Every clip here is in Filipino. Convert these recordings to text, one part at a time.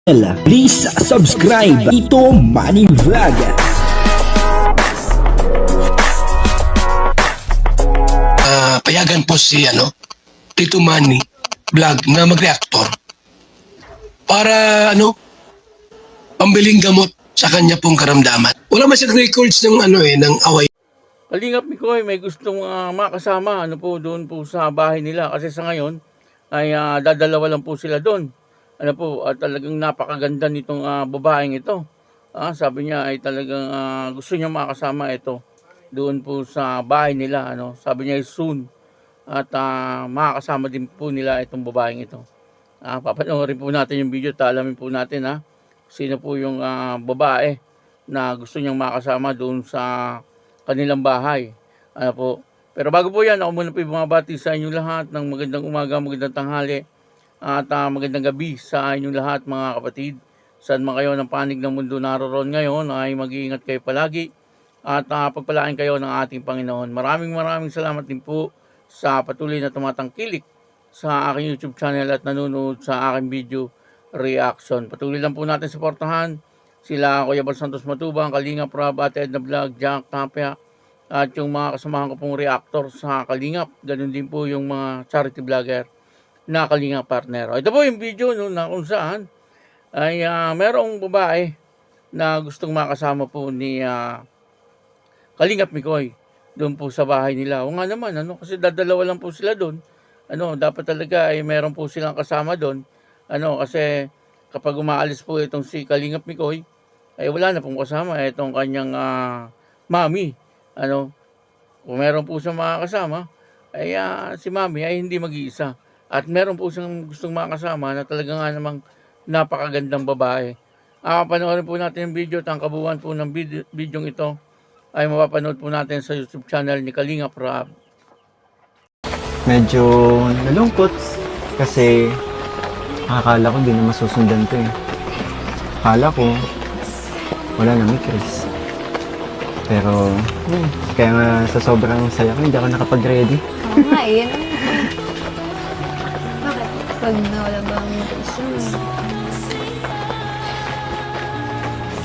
Please subscribe Ito Money Vlog. Payagan po si Tito Manny Vlog na mag-reactor para pambiling gamot sa kanya pong karamdaman. Wala masyadong records ng ng away. Kalingap Mikoy, may gustong makasama doon po sa bahay nila kasi sa ngayon ay dadalawa lang po sila doon. At talagang napakaganda nitong babaeng ito. Sabi niya ay talagang gusto niya makasama ito doon po sa bahay nila. Sabi niya ay soon. At makakasama din po nila itong babaeng ito. Papanoorin po natin yung video at alamin po natin sino po yung babae na gusto niyang makasama doon sa kanilang bahay. Pero bago po yan, ako muna po bumabati sa inyong lahat ng magandang umaga, magandang tanghali at magandang gabi sa inyong lahat mga kapatid. Saan man kayo ng panig ng mundo naroon ngayon ay mag-iingat kayo palagi at pagpalain kayo ng ating Panginoon. Maraming salamat din po sa patuloy na tumatangkilik sa aking YouTube channel at nanonood sa aking video reaction. Patuloy lang po natin suportahan sila Kuya Bal Santos Matubang, Kalingap Rob, Ate Edna Vlog, Jack Tapia at yung mga kasamahan ko pong reactor sa Kalingap. Ganun din po yung mga charity vlogger na Kalingap partner. Ito po yung video na kung saan ay merong babae na gustong makasama po ni Kalingap Mikoy doon po sa bahay nila. O nga naman, kasi dadalawa lang po sila doon. Dapat talaga ay meron po silang kasama doon. Kasi kapag umaalis po itong si Kalingap Mikoy, ay wala na pong kasama itong kanyang mami. Kung meron po siyang makakasama, ay si mami ay hindi mag-iisa. At meron po siyang gustong makasama na talaga nga namang napakagandang babae. Panoorin po natin yung video at ang kabuuan po ng video ito ay mapapanood po natin sa YouTube channel ni Kalingap Rob. Medyo nalungkot kasi akala ko hindi na masusundan to eh. Akala ko wala na may Chris. Pero kaya nga sa sobrang saya ko hindi ako nakapag-ready. Oo nga eh, yan. Bakit? Pag nawala ba ang motivation?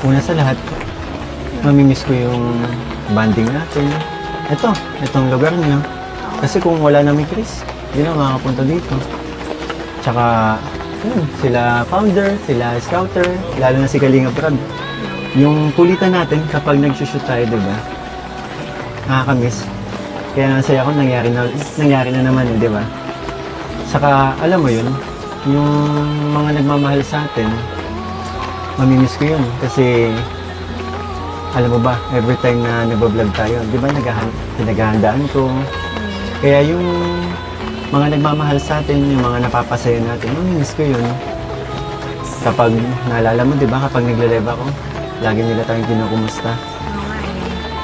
Una sa lahat, mamimiss ko yung banding natin. Itong lugar niya. Kasi kung wala na may Chris, hindi na makakapunta dito. Tsaka, sila founder, sila scouter, lalo na si Kalingap Rob. Yung kulitan natin kapag nag-shoot tayo, diba? Nakakamiss. Kaya nasaya ko, nangyari na naman, diba? Saka, alam mo yun, yung mga nagmamahal sa atin, mamimiss ko yun. Kasi, alam mo ba, every time na nagbablog tayo, di ba pinaghahandaan ko. Kaya yung mga nagmamahal sa atin, yung mga napapasaya natin, mamimiss ko yun. Kapag naalala mo, di ba, kapag nagle-live ako, lagi nila tayong kinukumusta. Oo nga eh.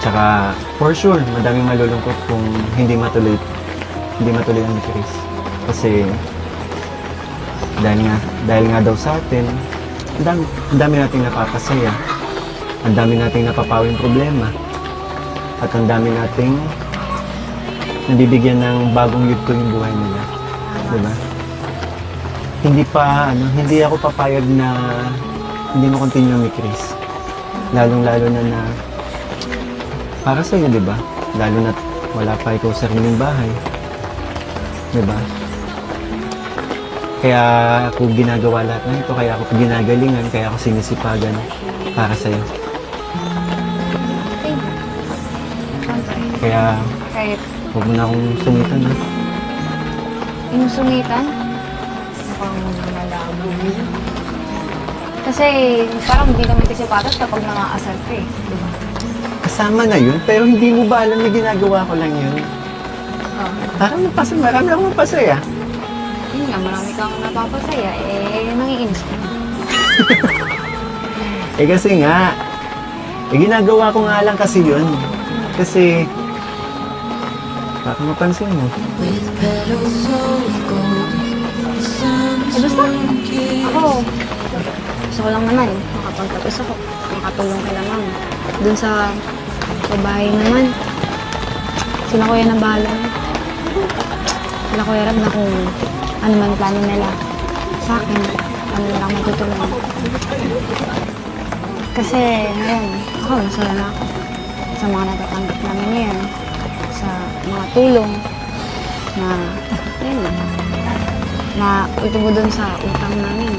Tsaka, for sure, madaming malulungkot kung hindi matuloy ang Chris. Kasi, dahil nga daw sa atin, ang dami nating napapasaya. Ang dami nating napapawing problema. At ang dami nating nabibigyan ng bagong yugto yung buhay nila. Diba? Hindi ako papayag na hindi mo continue ni Chris. Lalong-lalo na para sa'yo, diba? Lalo na wala pa ikaw sa rining bahay. Diba? Kaya ako ginagawa lahat ng ito, kaya ako ginagalingan, kaya ako sinisipagan para sa'yo. Kaya, huwag mo na akong sungitan, ha? Yung sungitan? Mukhang malabo yun. Kasi parang hindi naman kasi patas kapag nangaasar ka eh. Diba? Kasama na yun, pero hindi mo ba alam na ginagawa ko lang yun? Parang marami akong mapasaya. Yun nga, marami kang napapasaya. Nangiinis ka. Kasi nga, ginagawa ko nga lang kasi yun. Kasi, baka mapansin mo. Basta, ako, gusto ko lang naman, makapagtapos ako, makatulong kay naman. Dun sa bahay naman, sila kuya na bahala. Sila kuya Rab na kung ano man plano nila sa akin. kami lang matutulungan. Kasi ngayon, ako masaya na ako sa mga natatanggap namin ngayon, sa mga tulong na, yun, na utubo dun sa utang namin,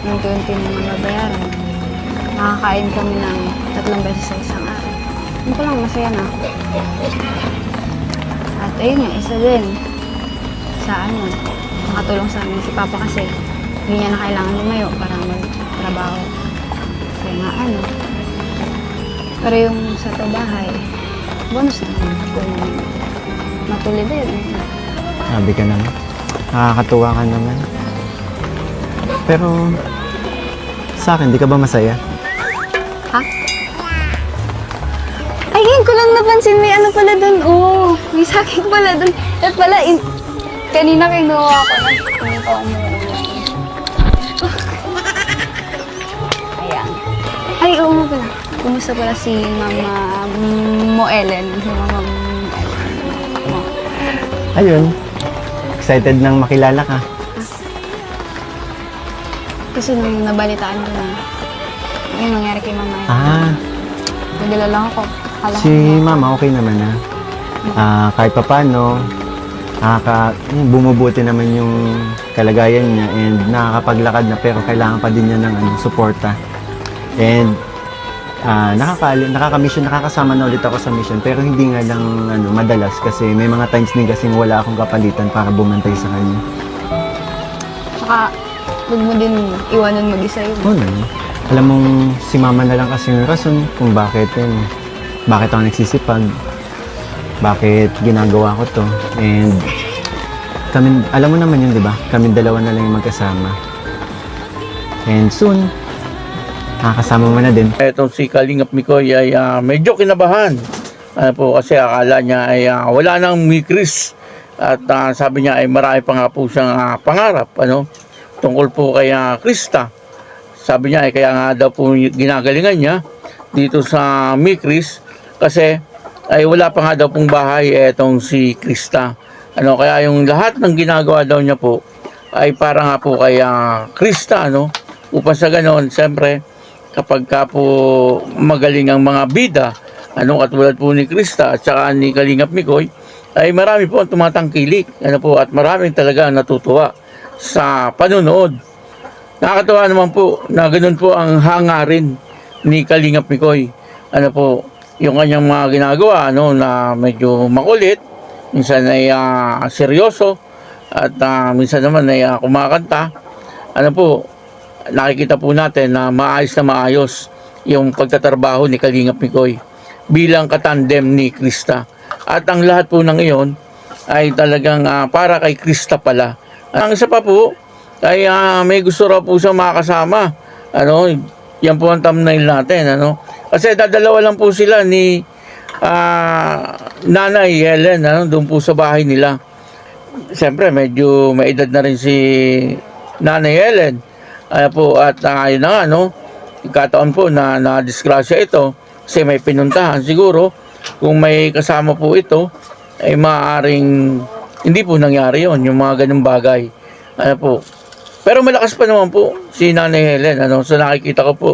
yung unti-unti na nababayaran. Nakakain kami ng 3 beses sa isang araw. Yun ko lang, masaya na ako. At ayun nga, isa din sa nakatulong sa amin si Papa kasi hindi niya na kailangan lumayo para magtrabaho. Kaya nga pero yung sa bahay, bonus na kung matuloy ba yun. Sabi ka naman. Nakakatuwa ka naman. Pero, sa akin, di ka ba masaya? Ha? Ay, yun ko lang napansin, may ano pala dun. Oh, may sakit pala dun. At pala, kanina kinuha ko na. Hindi pa umuulan. Ayan. Ay, oo nga pala. Kumusta pala si Mama Mo Ellen? Si Mama Mo Ellen. Ayun. Excited nang makilala ka. Kasi nung nabalitaan ko na yung nangyari kay Mama Ellen. Ah, Nagdala lang ako. Akala si ko Mama okay naman na. Kahit papano, bumubuti naman yung kalagayan niya and nakakapaglakad na pero kailangan pa din niya ng suporta. And nakaka-mission, nakakasama na ulit ako sa mission pero hindi nga lang madalas kasi may mga times din kasing wala akong kapalitan para bumantay sa kanya. Tsaka, huwag mo din iwanan mag-isa yun. Oo naman. Alam mong si Mama na lang kasi yung rason kung bakit ako nagsisipag, bakit ginagawa ko to. And kami, alam mo naman yun, di ba? Kami dalawa na lang yung magkasama. And soon, nakakasama mo na din. Etong si Kalingap Mikoy ay medyo kinabahan. Kasi akala niya ay wala nang mikris. At sabi niya ay marami pa nga po siyang pangarap. Tungkol po kay Krista. Sabi niya ay kaya nga daw po ginagalingan niya dito sa mikris. Kasi ay wala pa nga daw pong bahay etong si Krista. Kaya yung lahat ng ginagawa daw niya po ay para nga po kay Krista. Upang sa ganon, siyempre, kapag ka po magaling ang mga bida, katulad po ni Krista at saka ni Kalingap Mikoy, ay marami po ang tumatangkilik, at maraming talaga natutuwa sa panunood. Nakakatawa naman po na ganun po ang hangarin ni Kalingap Mikoy. Yung kanyang mga ginagawa, na medyo makulit, minsan ay seryoso, at minsan naman ay kumakanta. Nakikita po natin na maayos yung pagtatrabaho ni Kalingap Mikoy bilang katandem ni Krista. At ang lahat po ng iyon ay talagang para kay Krista pala. Ang isa pa po ay may gusto raw po siyang makasama. Yan po ang thumbnail natin. Kasi dadalawa lang po sila ni Nanay Helen, doon po sa bahay nila. Siyempre, medyo may edad na rin si Nanay Helen. At ayun na nga, ikataon po na na-disgrasya ito kasi may pinuntahan. Siguro, kung may kasama po ito, ay maaaring hindi po nangyari yon yung mga ganung bagay. Pero malakas pa naman po si Nanay Helen. So nakikita ko po,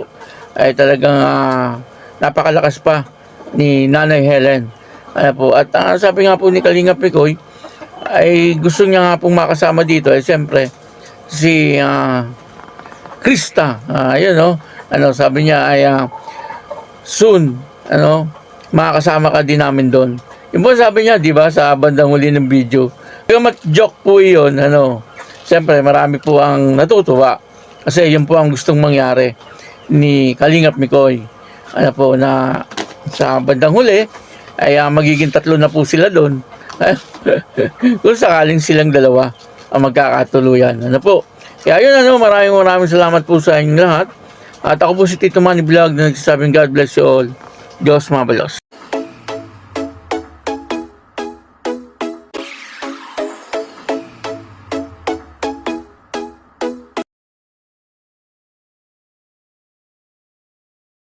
ay talagang napakalakas pa ni Nanay Helen. At sabi nga po ni Kalingap Mikoy, ay gusto niya nga pong makasama dito. Siyempre, si Krista, sabi niya ay soon, makakasama ka din namin doon. Yung po sabi niya, di ba, sa bandang huli ng video. Yung joke po yun, siyempre marami po ang natutuwa. Kasi yun po ang gustong mangyari ni Kalingap Mikoy. Na sa bandang huli, ay magiging 3 na po sila doon. Kung sakaling silang dalawa ang magkakatuluyan. Kaya yun, maraming salamat po sa inyong lahat. At ako po si Tito Manny Vlog na nagsasabing God bless you all. Diyos mabalos.